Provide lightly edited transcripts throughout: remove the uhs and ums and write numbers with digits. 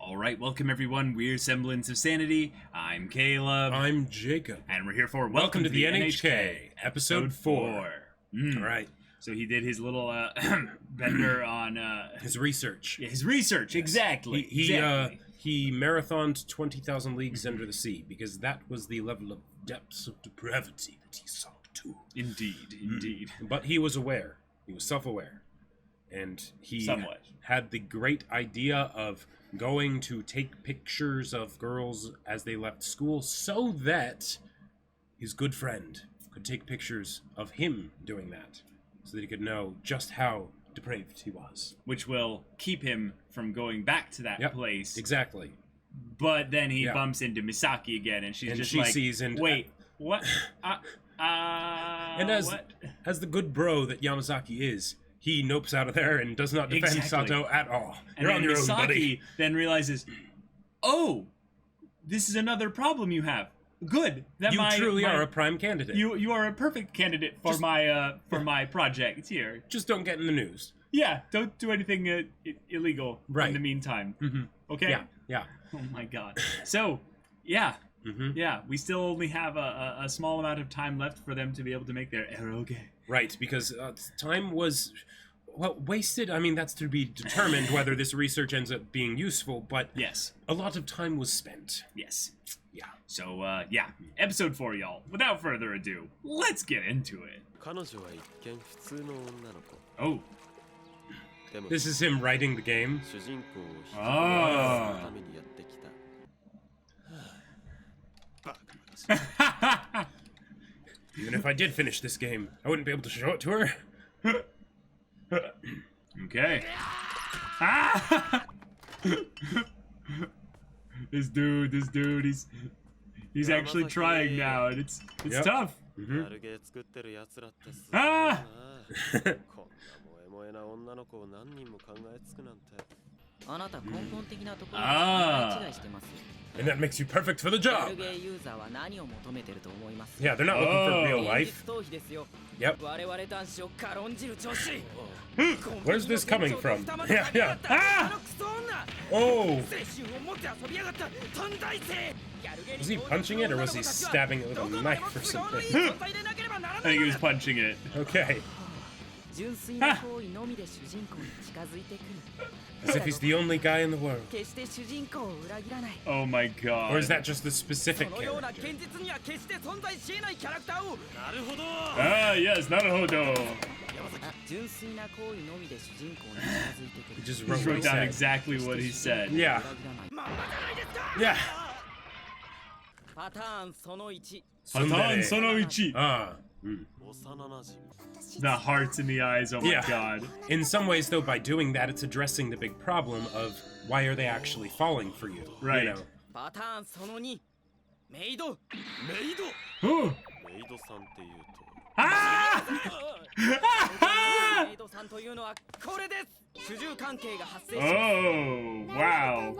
Alright, welcome everyone. We're Semblance of Sanity. I'm Caleb. I'm Jacob. And we're here for Welcome to the NHK, episode 4. Right. So he did his little bender on... his research. Yeah, his research, exactly. He marathoned 20,000 Leagues Under the Sea, because that was the level of depths of depravity that he saw to. Indeed. But he was aware. He was self-aware. And he Somewhat. had the great idea of going to take pictures of girls as they left school so that his good friend could take pictures of him doing that, so that he could know just how depraved he was. Which will keep him from going back to that place. Exactly. But then he bumps into Misaki again, and she's just like, sees and wait, what? And as the good bro that Yamazaki is, he nopes out of there and does not defend Sato at all. You're on your own, buddy. Misaki then realizes, oh, this is another problem you have. Good. That you truly are a prime candidate. You are a perfect candidate for my project here. Just don't get in the news. Yeah, don't do anything illegal in the meantime. Mm-hmm. Okay? Yeah. Oh my god. So, yeah. Mm-hmm. Yeah, we still only have a small amount of time left for them to be able to make their eroge. Right, because time was, wasted. I mean, that's to be determined whether this research ends up being useful, but yes, a lot of time was spent. Yes. Yeah. So, episode 4, y'all. Without further ado, let's get into it. Oh. This is him writing the game. Oh. Even if I did finish this game, I wouldn't be able to show it to her. Okay. This dude, he's actually trying now, and it's tough. Mm-hmm. And that makes you perfect for the job. Yeah, they're not looking for real life. Yep. Where's this coming from? Yeah. Oh! Was he punching it, or was he stabbing it with a knife or something? I think he was punching it. Okay. As if he's the only guy in the world. Oh my god. Or is that just the specific character? Yes, naruhodo. He just wrote down exactly what he said. Yeah. Patan sono ichi. The hearts in the eyes, oh my god. In some ways, though, by doing that, it's addressing the big problem of why are they actually falling for you? Right. You know? Oh, wow.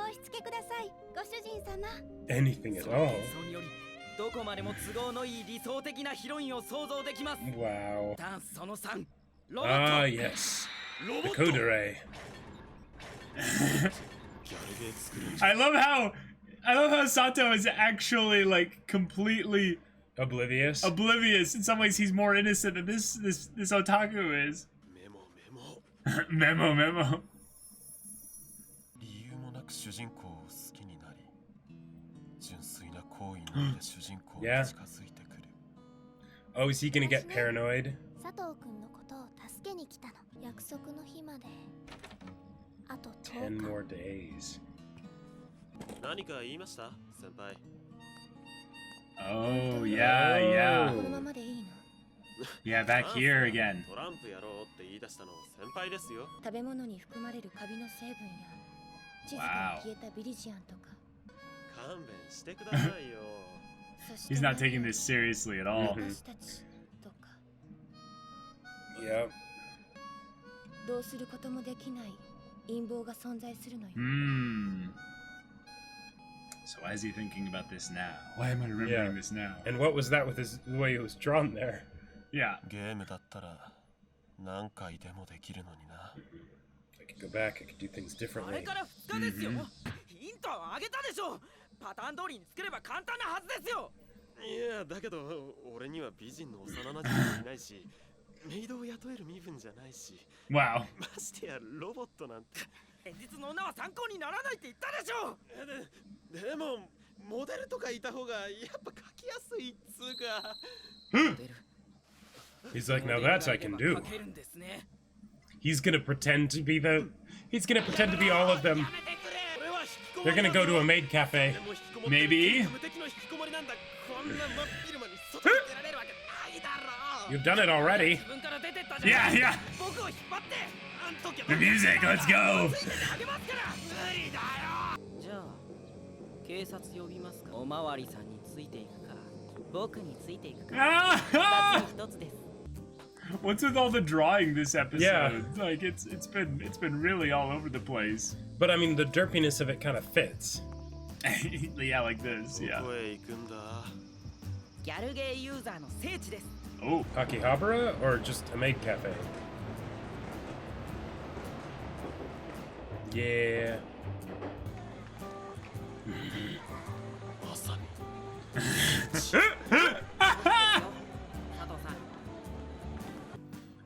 Anything at all. Wow. Ah, yes. The Kodere. I love how Sato is actually like completely oblivious. In some ways, he's more innocent than this otaku is. Memo. Yeah. Oh, is he gonna get paranoid? 10 more days. Oh, yeah. Yeah, back here again. Wow. He's not taking this seriously at all. Yep. So why is he thinking about this now? Why am I remembering this now? And what was that with the way it was drawn there? Yeah. I could go back, I could do things differently. 価を上げたでしょ。パターン通りに作れば簡単なはずですよ。いやだけど俺には美人の幼馴染もいないし、メイドを雇える身分じゃないし。Wow. ましてやロボットなんて。現実の女は参考にならないって言ったでしょ。でもモデルとかいた方がやっぱ描きやすいっつうか。He's like, now that's I can do. He's gonna pretend to be all of them. They're gonna go to a maid cafe. Maybe. You've done it already. Yeah, yeah. The music, let's go. じゃあ警察呼びますか。おまわりさんについていくか、僕についていくか。Ah! 一つです。 What's with all the drawing this episode? Yeah. Like it's been really all over the place. But I mean, the derpiness of it kind of fits. Yeah, like this. Yeah. ギャルゲーユーザーの聖地です。 Oh. Akihabara or just a maid cafe? Yeah.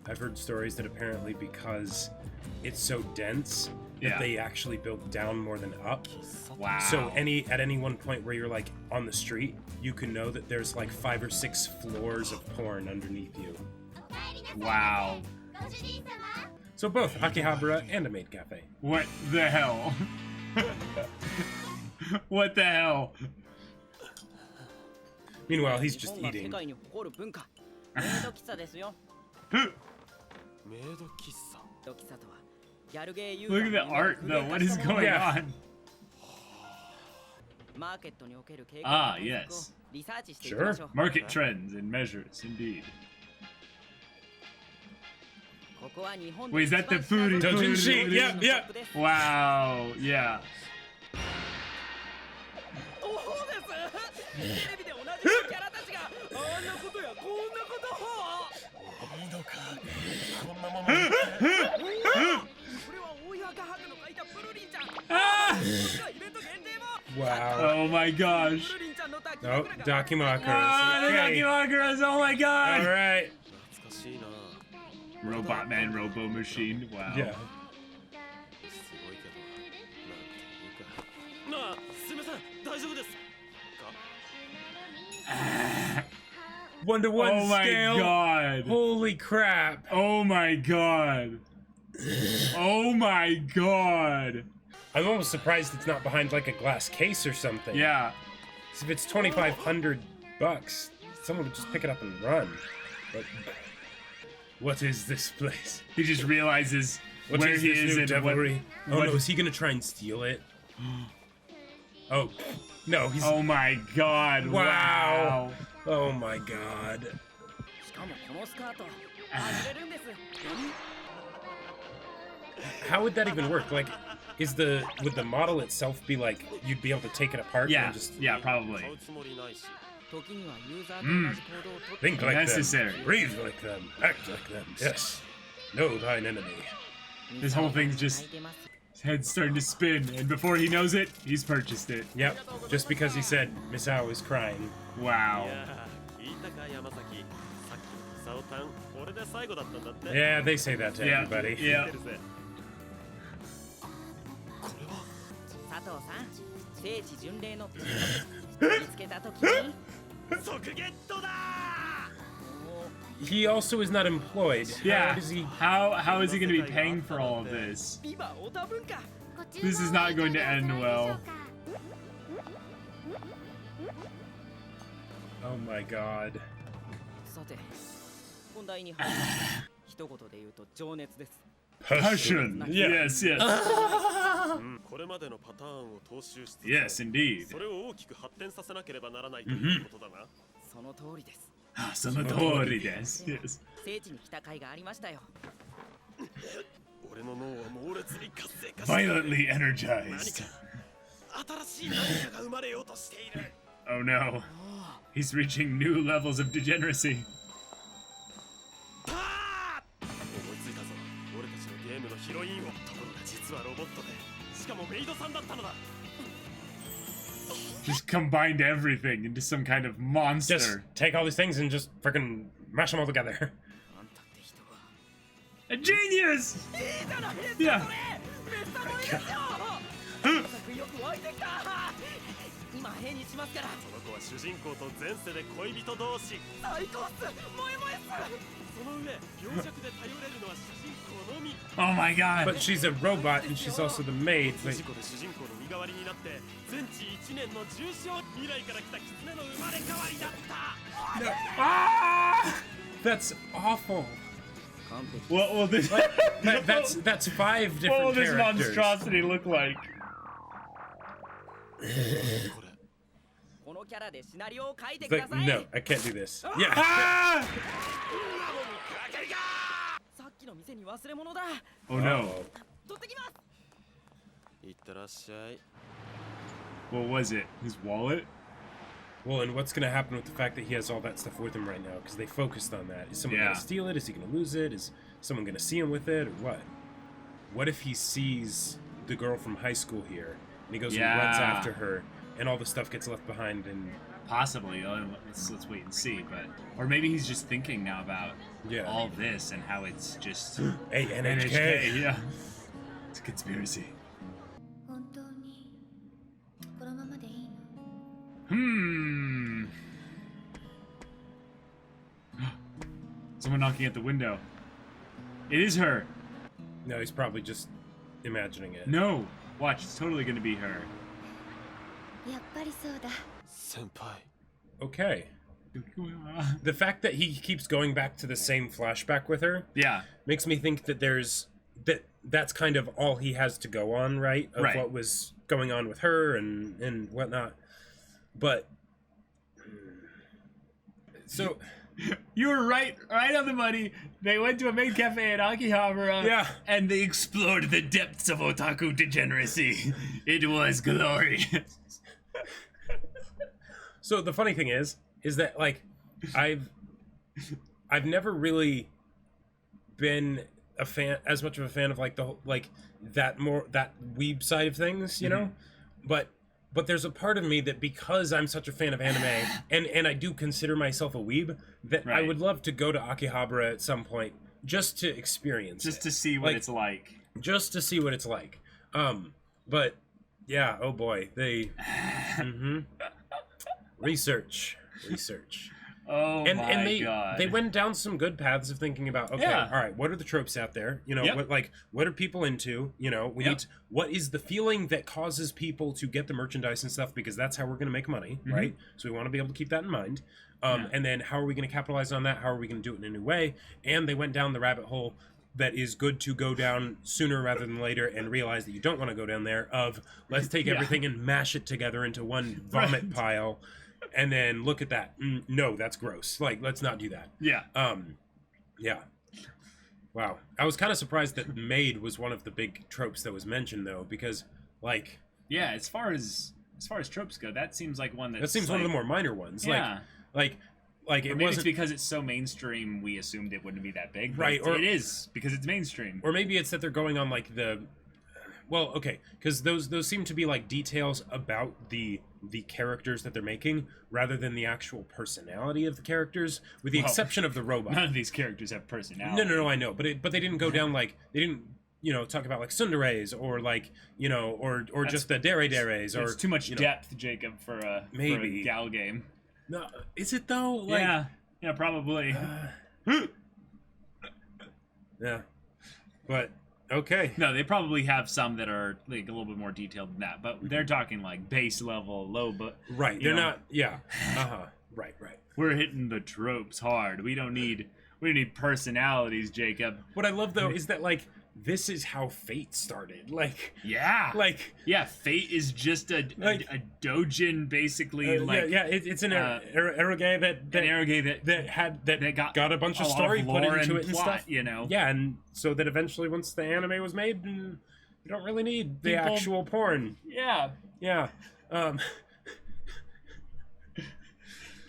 I've heard stories that apparently because it's so dense that Yeah. they actually build down more than up. Wow. So at any one point where you're like on the street, you can know that there's like 5 or 6 floors of porn underneath you. Wow. So both Akihabara and a maid cafe. What the hell? What the hell? Meanwhile, he's just 日本が世 eating. 界に誇る文化。メイド喫茶ですよ。メイド喫茶。とはギャルゲーユーザー Look at the art though. What is going Yeah. on? マーケットにおける傾向 Ah, の分析を yes. リサーチしていきましょう。 Market trends and measures, indeed. ここは日本 Wait, is that the 一番 foodie 品揃え Doujin た Shi? の Yeah, ト yeah. ップです。 Wow. Yeah. そうです。テレビで同じキャラたちがあんなことやこんなことを。いいのか。こんなもの。これは大岩画伯の描いたプルリンちゃん。イベント限定も。 Wow. Oh my gosh. プルリンちゃんの抱き Oh, 枕が Dakimakura. Ah, the Okay. Dakimakuras. Oh my god. All right. Robot man, robo machine. Wow. Yeah. なあ、すみません、大丈夫ですか。 1-to-1 Oh my scale. god. Holy crap. Oh my god. Oh my god. I'm almost surprised it's not behind like a glass case or something. Yeah. If it's $2,500, someone would just pick it up and run. But what is this place? He just realizes What where is he this is new and devilry? Oh what- no, is he gonna try and steal it? Oh, no, he's... Oh my god. Wow. Wow. Oh my god. しかもこのスカート、外れるんです。 How would that even work? Like, would the model itself be like, you'd be able to take it apart Yeah. and just... Yeah, probably. 時にはユーザーと同じ行動をとって Think like Necessary. them, breathe like them, act like them. Yes. Know thine enemy. This whole thing's just... His head's starting to spin, and before he knows it, he's purchased it. Yep, just because he said Misao is crying. Wow. Yeah, they say that to Yeah. everybody. Yeah. 佐藤さん、聖地巡礼の見つけた時に即ゲットだ。 He also is not employed. Yeah. How does he... How is he going to be paying for all of this? ビバオタ文化。 This is not going to end well. Oh my god. さて、本題に入る。一言で言うと情熱です。 Passion. Yes, yes. これまでのパターンを踏襲しつつ、 Yes, indeed. それを大きく発展させなければならないということだな。その通りです。 Sonotori desu. Yes. 聖地に来た甲斐がありましたよ。俺の脳は猛烈に活性化し Violently energized. 新しい何かが生まれようとしている。 Oh no. He's reaching new levels of degeneracy. 思いついたぞ。俺たちのゲームのヒロインを。ところが実はロボットで、しかもメイドさんだったのだ。Just combined everything into some kind of monster. Just take all these things and just freaking mash them all together. あんたって人は A genius! いいじゃないですか Yeah. それベストロイですよ作よく湧いてきた今変にしますからその子は主人公と前世で恋人同士最高っす萌え萌えっすその上病弱で頼れるのは主人公のみ Oh my god. But she's a robot and she's also the maid. 事故で主人公の身代わりになって全治1年の重傷未来から来た狐の生まれ変わりだった Ah! That's awful. 完璧 What will this That's 5 what will different this characters. monstrosity look like? これこのキャラでシナリオを書いてくだ Like, さい no, I can't do this. Yeah. Ah! さっきの店に忘れ物だ Oh no.取ってきますいってらっしゃい What was it? His wallet? Well, and what's going to happen with the fact that he has all that stuff with him right now? Because they focused on that. Is someone Yeah. going to steal it? Is he going to lose it? Is someone going to see him with it? Or what? What if he sees the girl from high school here, and he goes and runs Yeah. after her, and all the stuff gets left behind, and Possibly. Let's wait and see. But or maybe he's just thinking now about yeah. all this and how it's just Hey, NHK. NHK. Yeah. It's a conspiracy. 本当にこのままでいいの Hmm. Someone knocking at the window. It is her. No, he's probably just imagining it. No. Watch, it's totally gonna be her. やっぱりそうだ先輩 Okay. The fact that he keeps going back to the same flashback with her Yeah. makes me think that that's kind of all he has to go on, right? Of Right. what was going on with her and whatnot. But so You were right on the money. They went to a maid cafe at Akihabara. Yeah. And they explored the depths of otaku degeneracy. It was glorious. so the funny thing is that like I've never really been as much of a fan of like the whole, like that weeb side of things, you know? But there's a part of me that because I'm such a fan of anime and I do consider myself a weeb, that I Right. would love to go to Akihabara at some point just to experience Just it. to see what Like, it's like. Just to see what it's like. But yeah, oh boy, they research. Oh And my they god. they went down some good paths of thinking about, okay, Yeah. all right, what are the tropes out there? You know, Yep. what are people into? You know, we Yep. need what is the feeling that causes people to get the merchandise and stuff, because that's how we're going to make money, Mm-hmm. right? So we want to be able to keep that in mind. Yeah. And then how are we going to capitalize on that? How are we going to do it in a new way? And they went down the rabbit hole that is good to go down sooner rather than later, and realize that you don't want to go down there of let's take Yeah. everything and mash it together into one vomit Right. pile. And then look at that. No, that's gross. Like, let's not do that. Yeah. Yeah. Wow. I was kind of surprised that maid was one of the big tropes that was mentioned, though, because, like, Yeah, as far as tropes go, that seems like one that seems one of the more minor ones. Yeah. Like Or it maybe it's wasn't. because it's so mainstream we assumed it wouldn't be that big. But Right, it is because it's mainstream. Or maybe it's that they're going on like the. Well, okay, because those seem to be like details about the characters that they're making, rather than the actual personality of the characters, with the Well, exception of the robot. None of these characters have personality. No, I know, but they didn't go down like they didn't, talk about like tsunderes or like or just the dere-deres or It's too much you know- depth, Jacob, for a Maybe. gal game. No, is it though? Like, yeah, probably. yeah, but okay. No, they probably have some that are like a little bit more detailed than that, but they're talking like base level, low. But Right, you they're know, not. Yeah. Right. We're hitting the tropes hard. We don't need personalities, Jacob. What I love though is that like this is how Fate started. Like, Yeah. yeah, Fate is just a dojin, basically. it's an eroge that an eroge that got got a bunch of a lot story of put lore into and it and plot, stuff. Yeah, and so that eventually, once the anime was made, you don't really need the People- actual porn. Yeah. Yeah.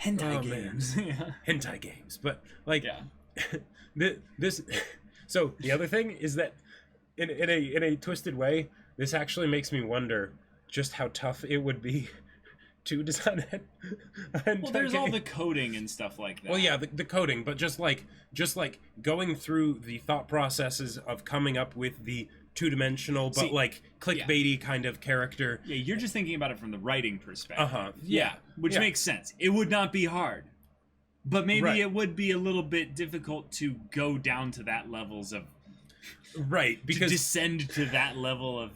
Hentai Oh, games. Yeah. Hentai games, but like Yeah. this. So the other thing is that in a twisted way, this actually makes me wonder just how tough it would be to design it. And Well, there's all the coding and stuff like that. well, yeah, the coding, but just like going through the thought processes of coming up with the two-dimensional, but like clickbaity kind of character. Yeah, you're just thinking about it from the writing perspective. Yeah. Which makes sense. It would not be hard. But maybe it would be a little bit difficult to go down to that levels of... Right, because... To descend to that level of,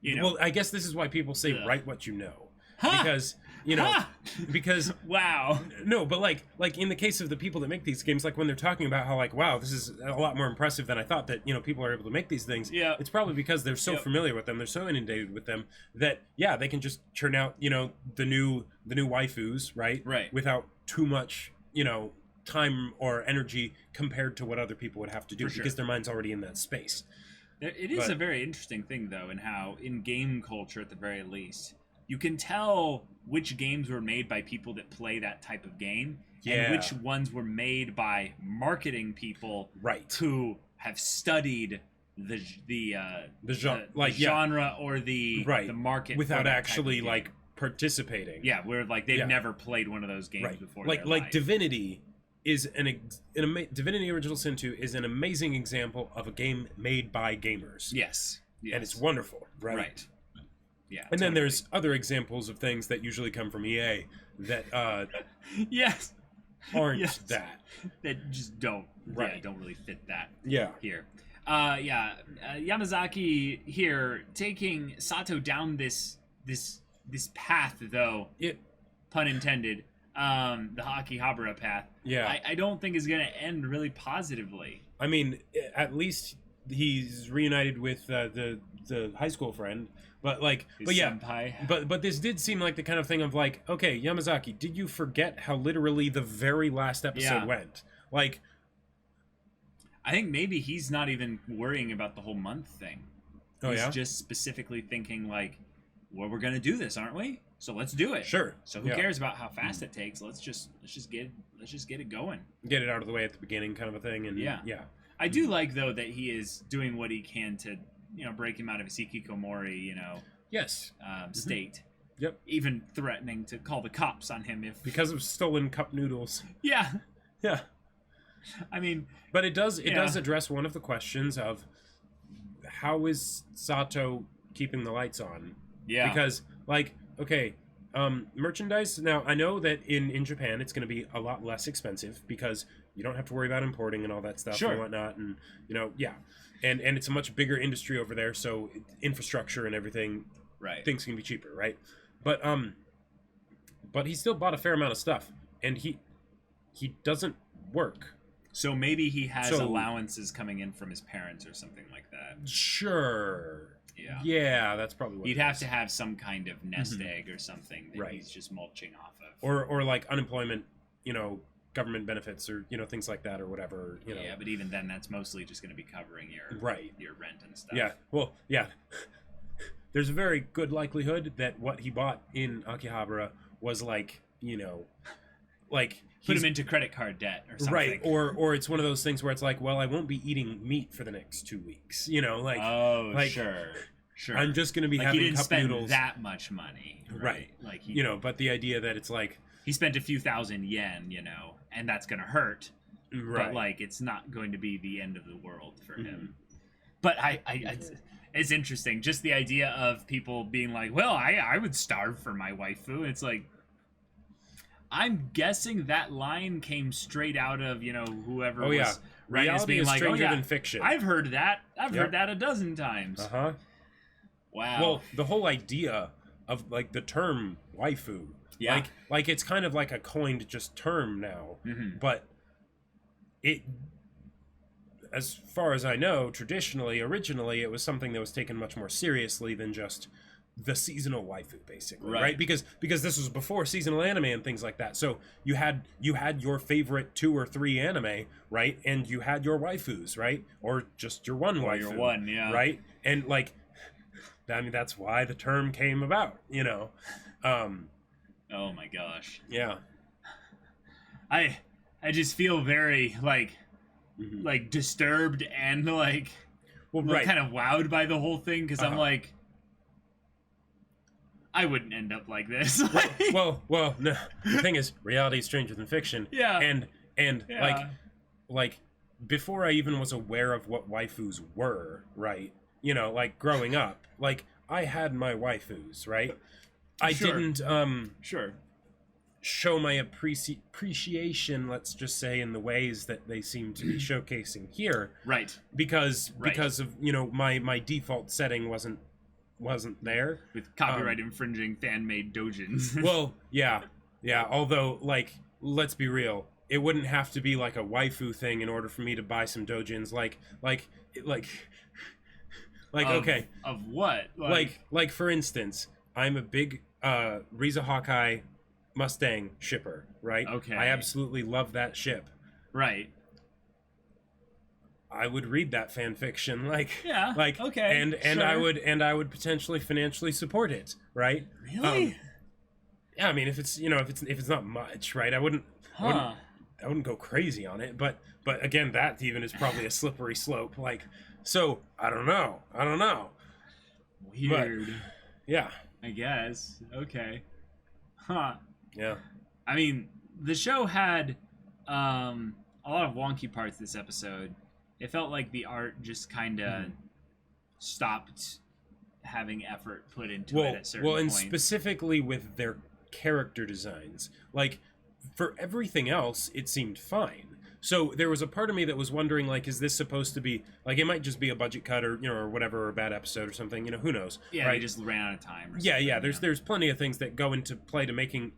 you know... Well, I guess this is why people say write what you know. Huh? Because, you know... Huh? Because... Wow. No, but like in the case of the people that make these games, like when they're talking about how like, wow, this is a lot more impressive than I thought that, you know, people are able to make these things. Yeah. It's probably because they're so familiar with them, they're so inundated with them that, yeah, they can just churn out, you know, the new waifus, right? Right. Without too much, you know, time or energy compared to what other people would have to do because their mind's already in that space. It is a very interesting thing, though, in how, in game culture at the very least, you can tell which games were made by people that play that type of game and which ones were made by marketing people who have studied the genre or the market without actually like participating. Yeah, where like they've never played one of those games before. Like Divinity is Divinity Original Sin 2 is an amazing example of a game made by gamers. Yes. And it's wonderful, right? Yeah. And then there's other examples of things that usually come from EA that aren't that. That just don't don't really fit that here. Yamazaki here taking Sato down this path, though, pun intended, the Akihabara path. Yeah. I don't think is going to end really positively. I mean, at least he's reunited with the high school friend, but like, senpai. but this did seem like the kind of thing of like, okay, Yamazaki, did you forget how literally the very last episode went? Like, I think maybe he's not even worrying about the whole month thing. He's just specifically thinking like, well, we're gonna do this, aren't we? So let's do it. Sure. So who cares about how fast it takes? Let's just get it going. Get it out of the way at the beginning, kind of a thing. And yeah. I do like though that he is doing what he can to, you know, break him out of his hikikomori, you know, state. Yep. Even threatening to call the cops on him because of stolen cup noodles. Yeah. Yeah. I mean, but it does address one of the questions of how is Sato keeping the lights on? Yeah. Because like, okay, merchandise. Now I know that in Japan it's going to be a lot less expensive because you don't have to worry about importing and all that stuff and whatnot, and you know, and it's a much bigger industry over there, so infrastructure and everything, things can be cheaper, right? But he still bought a fair amount of stuff, and he doesn't work. So maybe he has allowances coming in from his parents or something like that. Sure. Yeah. Yeah, that's probably what he'd have to have some kind of nest egg or something that he's just mulching off of. Or like unemployment, you know, government benefits or, you know, things like that or whatever, you know. Yeah, but even then that's mostly just going to be covering your rent and stuff. Yeah. Well, yeah. There's a very good likelihood that what he bought in Akihabara was like, you know, like put him into credit card debt or something. Right. Or it's one of those things where it's like, well, I won't be eating meat for the next 2 weeks. You know, like Sure. I'm just going to be having he didn't cup spend noodles. that much money. Right. Like you know, but the idea that it's like he spent a few thousand yen, you know, and that's going to hurt. Right. But like it's not going to be the end of the world for him. But I it's interesting just the idea of people being like, well, I would starve for my waifu. It's like I'm guessing that line came straight out of, you know, whoever was writing this being is like, stranger than fiction. I've heard that. I've heard that a dozen times. Uh-huh. Wow. Well, the whole idea of like the term waifu, like it's kind of like a coined just term now, but it, as far as I know, originally it was something that was taken much more seriously than just the seasonal waifu, basically, right? Because this was before seasonal anime and things like that. So you had your favorite 2 or 3 anime, right? And you had your waifus, right? Or just your one waifu, your one, right? And like, I mean, that's why the term came about, you know. Oh my gosh. Yeah. I just feel very like disturbed and like kind of wowed by the whole thing because I'm like, I wouldn't end up like this. well, no. The thing is, reality is stranger than fiction. Yeah. And Yeah. like before I even was aware of what waifus were, right? You know, like growing up, like I had my waifus, right? I Sure. didn't Sure. show my appreciation, let's just say, in the ways that they seem to be showcasing here, Right. because Right. of, you know, my default setting wasn't there. With copyright infringing fan-made dojins. Well, yeah. Although, like, let's be real, it wouldn't have to be like a waifu thing in order for me to buy some dojins. Like, okay, Of what? like for instance, I'm a big Riza Hawkeye Mustang shipper, right? Okay. I absolutely love that ship. Right. I would read that fan fiction, Yeah, okay, and sure. I would potentially financially support it, right? Really? Yeah, I mean, if it's not much, right? I wouldn't go crazy on it, but again, that even is probably a slippery slope. Like, so I don't know. Weird. Yeah, I guess. Okay. Huh. yeah. I mean, the show had a lot of wonky parts this episode. It felt like the art just kind of stopped having effort put into it at certain and points. specifically with their character designs, like for everything else, it seemed fine. So there was a part of me that was wondering, like, is this supposed to be like, it might just be a budget cut or, you know, or whatever, or a bad episode or something, you know, who knows? Yeah, right? they just ran out of time. Or Yeah, something, there's plenty of things that go into play to making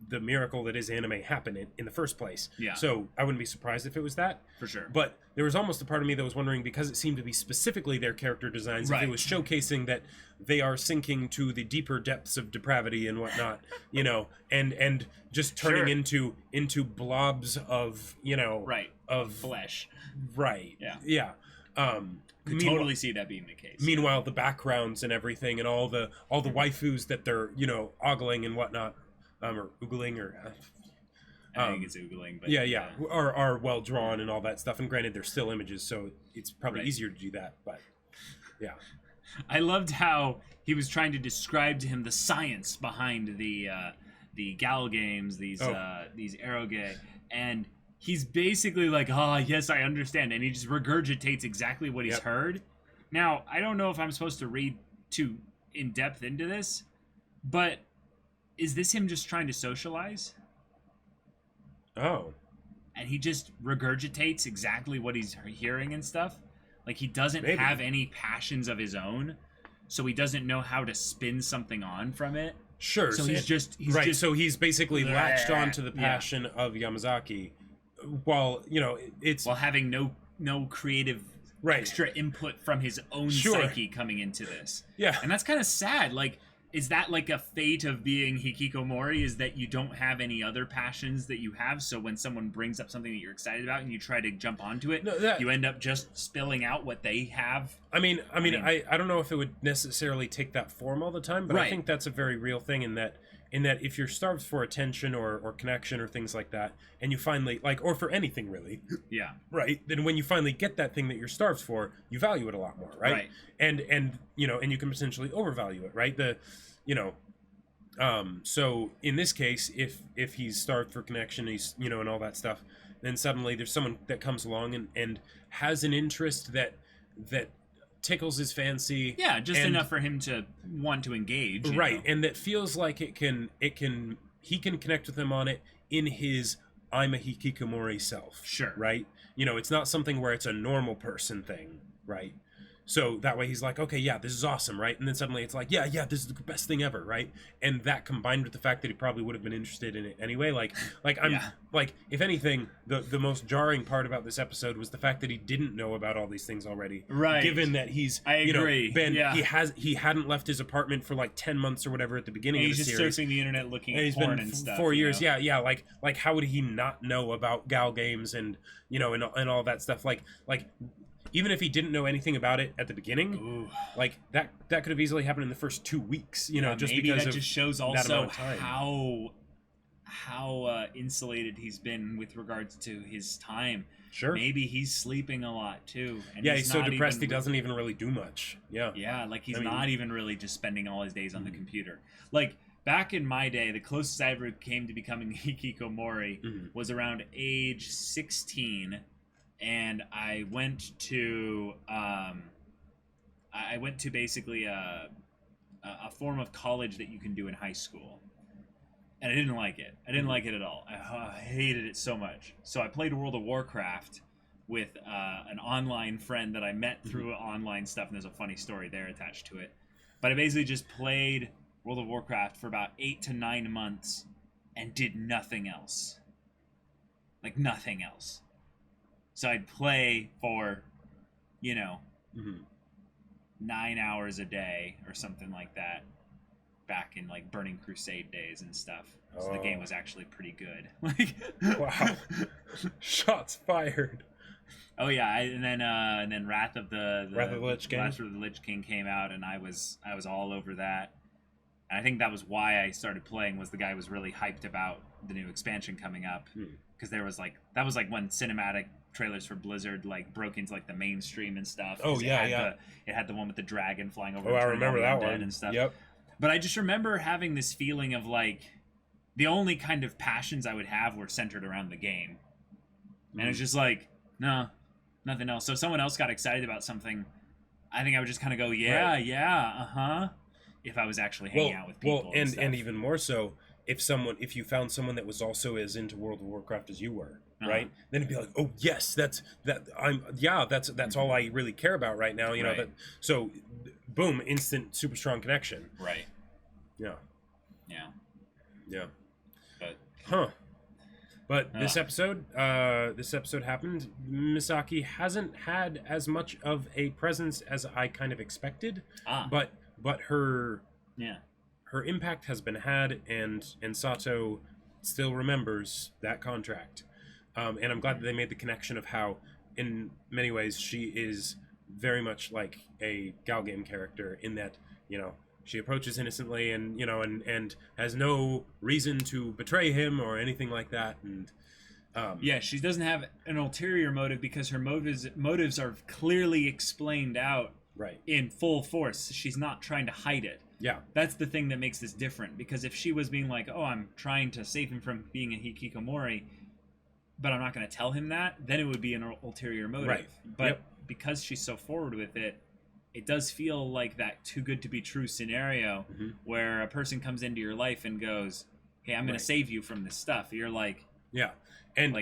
the miracle that is anime happen in the first place. Yeah. So I wouldn't be surprised if it was that. for sure. But there was almost a part of me that was wondering, because it seemed to be specifically their character designs, if Right. it was showcasing that they are sinking to the deeper depths of depravity and whatnot, you know, and just turning Sure. into blobs of, you know, Right. of Flesh. right. Yeah. Could Meanwhile- totally see that being the case. Meanwhile, the backgrounds and everything, and all the waifus that they're, you know, ogling and whatnot, or oogling, or I think it's oogling, but yeah, are well drawn and all that stuff. And granted, they're still images, so it's probably Right. easier to do that. But yeah, I loved how he was trying to describe to him the science behind the gal games, these eroge, and he's basically like, yes, I understand, and he just regurgitates exactly what he's Yep. heard. Now, I don't know if I'm supposed to read too in depth into this, but is this him just trying to socialize? oh, And he just regurgitates exactly what he's hearing and stuff? Like, he doesn't Maybe. have any passions of his own, so he doesn't know how to spin something on from it. sure. So he's just So he's basically latched on to the Yeah. passion of Yamazaki, while, you know, it's while having no creative Right. extra input from his own Sure. psyche coming into this. yeah. And that's kind of sad. Like, is that like a fate of being hikikomori, is that you don't have any other passions that you have, so when someone brings up something that you're excited about and you try to jump onto it, No, that- you end up just spilling out what they have? I mean, I don't know if it would necessarily take that form all the time, but I Right. think that's a very real thing in that if you're starved for attention or connection or things like that, and you finally, like, or for anything really, Yeah. right, then when you finally get that thing that you're starved for, you value it a lot more, right? Right. And you know, and you can potentially overvalue it, right? So in this case, if he's starved for connection, he's, you know, and all that stuff, then suddenly there's someone that comes along and has an interest that tickles his fancy. Yeah, just and- enough for him to want to engage. you right, know? and that feels like he can connect with him on it in his I'm a hikikomori self. Sure. Right? You know, it's not something where it's a normal person thing, right? So that way he's like, okay, yeah, this is awesome, right? And then suddenly it's like, yeah, this is the best thing ever, right? And that combined with the fact that he probably would have been interested in it anyway, like I'm Yeah. like, if anything, the most jarring part about this episode was the fact that he didn't know about all these things already. Right. Given that he's, I you know, agree. been, Yeah. he hadn't left his apartment for like 10 months or whatever at the beginning And of he's the just series. surfing the internet looking And at he's porn been and stuff. 4 you years, know? yeah. Like how would he not know about gal games and, you know, and all that stuff? Like even if he didn't know anything about it at the beginning, Ooh. like that could have easily happened in the first 2 weeks, you know, Yeah, just maybe because that of just shows that also amount of time. how insulated he's been with regards to his time. Sure. maybe he's sleeping a lot too. And Yeah, he's so not depressed even he doesn't even really do much. Yeah. Yeah, like he's I mean- not even really just spending all his days on the computer. Like back in my day, the closest I ever came to becoming hikikomori was around age 16, and I went to basically a form of college that you can do in high school. And I didn't like it. I didn't like it at all. I hated it so much. So I played World of Warcraft with an online friend that I met through online stuff, and there's a funny story there attached to it. But I basically just played World of Warcraft for about 8 to 9 months and did nothing else. Like, nothing else. So I'd play for, 9 hours a day or something like that back in, like, Burning Crusade days and stuff. So the game was actually pretty good. Like, Wow. Shots fired. Oh yeah, and then Wrath of the Lich King? Wrath of the Lich King came out, and I was all over that. And I think that was why I started playing. Was the guy was really hyped about the new expansion coming up, because there was that was when cinematic trailers for Blizzard broke into the mainstream and stuff. Oh, 'cause yeah. It had the one with the dragon flying over. Oh, and I turning all remember the that undead one and stuff. Yep. But I just remember having this feeling of the only kind of passions I would have were centered around the game, and it was just no. Nothing else. So if someone else got excited about something, I think I would just kind of go, if I was actually hanging out with people. And even more so, if you found someone that was also as into World of Warcraft as you were, right? Then it'd be like, oh yes, that's all I really care about right now. You know that. So, boom, instant, super strong connection. Right. Yeah. Yeah. Yeah. But But this episode happened. Misaki hasn't had as much of a presence as I kind of expected. But her impact has been had, and Sato still remembers that contract. And I'm glad that they made the connection of how, in many ways, she is very much like a Gal Game character in that, she approaches innocently and and has no reason to betray him or anything like that. And she doesn't have an ulterior motive because her motives are clearly explained out in full force. She's not trying to hide it. Yeah. That's the thing that makes this different, because if she was being like, oh, I'm trying to save him from being a hikikomori, but I'm not going to tell him that, then it would be an ulterior motive. Right. But because she's so forward with it, it does feel like that too good to be true scenario where a person comes into your life and goes, hey, I'm going to save you from this stuff. You're like, yeah. And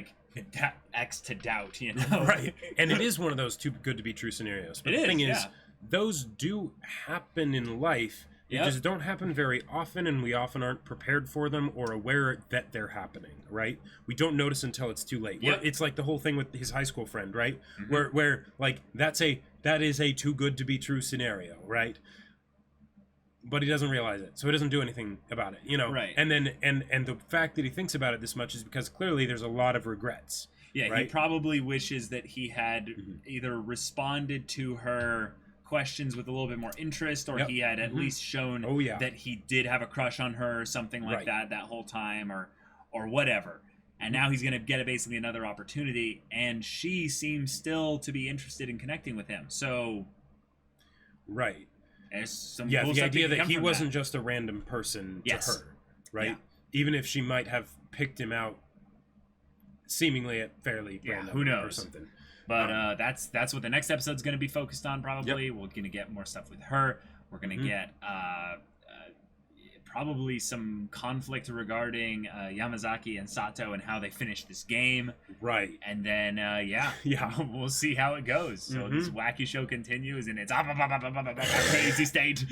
X to doubt, Right. And it is one of those too good to be true scenarios. But the thing is, those do happen in life. They just don't happen very often, and we often aren't prepared for them or aware that they're happening, right? We don't notice until it's too late. Yep. It's like the whole thing with his high school friend, right? Where that is a too good to be true scenario, right? But he doesn't realize it, so he doesn't do anything about it, Right. And then and the fact that he thinks about it this much is because clearly there's a lot of regrets. Yeah, right? He probably wishes that he had either responded to her questions with a little bit more interest, or he had at least shown that he did have a crush on her or something like that whole time, or whatever. And now he's going to get basically another opportunity, and she seems still to be interested in connecting with him. So, right. There's some the stuff idea that he wasn't that. just a random person to her, right? Yeah. Even if she might have picked him out seemingly at fairly random who knows? or something. But that's what the next episode's going to be focused on, probably. We're going to get more stuff with her. We're going to get probably some conflict regarding Yamazaki and Sato and how they finish this game. Right. And then, we'll see how it goes. So this wacky show continues, and it's crazy state.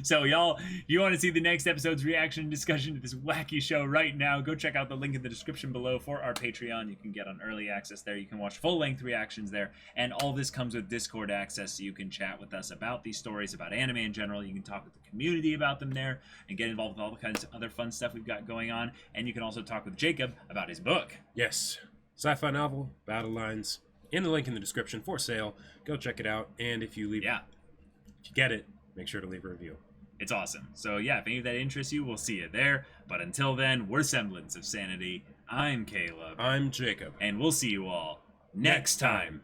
So y'all, if you want to see the next episode's reaction and discussion to this wacky show right now, go check out the link in the description below for our Patreon. You can get on early access there. You can watch full-length reactions there. And all this comes with Discord access, so you can chat with us about these stories, about anime in general. You can talk with the community about them there, and get involved with all the kinds of other fun stuff we've got going on. And you can also talk with Jacob about his book. Yes. Sci-fi novel, Battle Lines, in the link in the description for sale. Go check it out. And if you if you get it, make sure to leave a review. It's awesome. So yeah, if any of that interests you, we'll see you there. But until then, we're Semblance of Sanity. I'm Caleb. I'm Jacob. And we'll see you all next time.